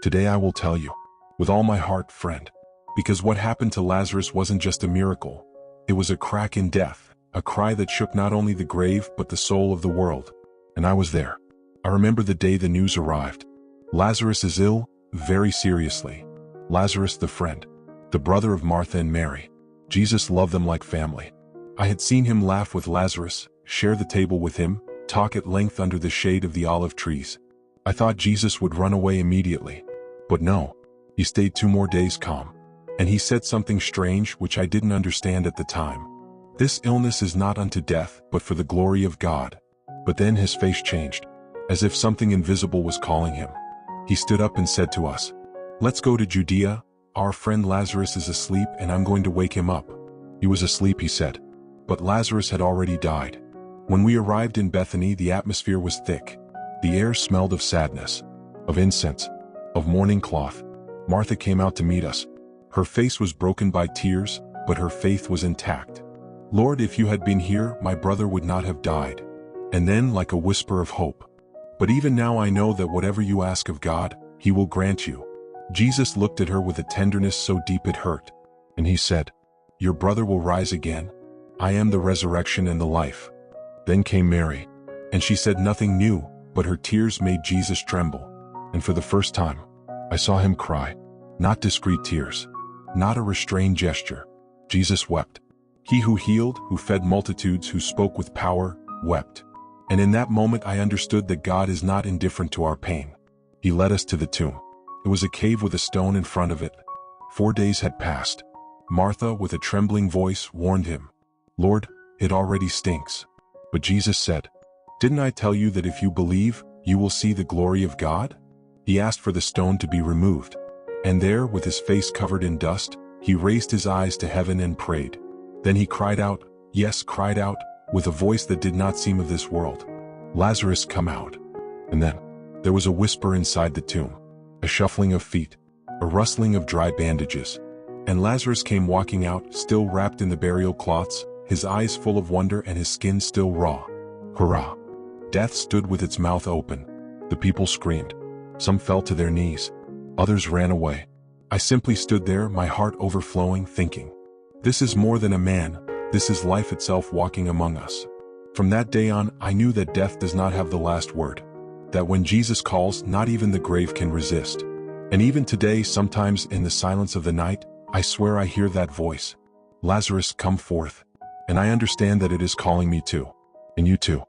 Today I will tell you, with all my heart, friend, because what happened to Lazarus wasn't just a miracle. It was a crack in death, a cry that shook not only the grave but the soul of the world. And I was there. I remember the day the news arrived. Lazarus is ill, very seriously. Lazarus, the friend, the brother of Martha and Mary. Jesus loved them like family. I had seen him laugh with Lazarus, share the table with him, talk at length under the shade of the olive trees. I thought Jesus would run away immediately. But no, he stayed 2 more days calm. And he said something strange which I didn't understand at the time. This illness is not unto death, but for the glory of God. But then his face changed, as if something invisible was calling him. He stood up and said to us, "Let's go to Judea. Our friend Lazarus is asleep and I'm going to wake him up." He was asleep, he said. But Lazarus had already died. When we arrived in Bethany, the atmosphere was thick. The air smelled of sadness, of incense, of mourning cloth. Martha came out to meet us. Her face was broken by tears, but her faith was intact. "Lord, if you had been here, my brother would not have died." And then, like a whisper of hope, "But even now I know that whatever you ask of God, he will grant you." Jesus looked at her with a tenderness so deep it hurt. And he said, "Your brother will rise again. I am the resurrection and the life." Then came Mary, and she said nothing new, but her tears made Jesus tremble. And for the first time, I saw him cry. Not discreet tears, not a restrained gesture. Jesus wept. He who healed, who fed multitudes, who spoke with power, wept. And in that moment I understood that God is not indifferent to our pain. He led us to the tomb. It was a cave with a stone in front of it. 4 days had passed. Martha, with a trembling voice, warned him, "Lord, it already stinks." But Jesus said, "Didn't I tell you that if you believe, you will see the glory of God?" He asked for the stone to be removed. And there, with his face covered in dust, he raised his eyes to heaven and prayed. Then he cried out, yes, cried out, with a voice that did not seem of this world, "Lazarus, come out." And then, there was a whisper inside the tomb, a shuffling of feet, a rustling of dry bandages. And Lazarus came walking out, still wrapped in the burial cloths, his eyes full of wonder and his skin still raw. Hurrah! Death stood with its mouth open. The people screamed. Some fell to their knees. Others ran away. I simply stood there, my heart overflowing, thinking, this is more than a man, this is life itself walking among us. From that day on, I knew that death does not have the last word. That when Jesus calls, not even the grave can resist. And even today, sometimes in the silence of the night, I swear I hear that voice. "Lazarus, come forth." And I understand that it is calling me too. And you too.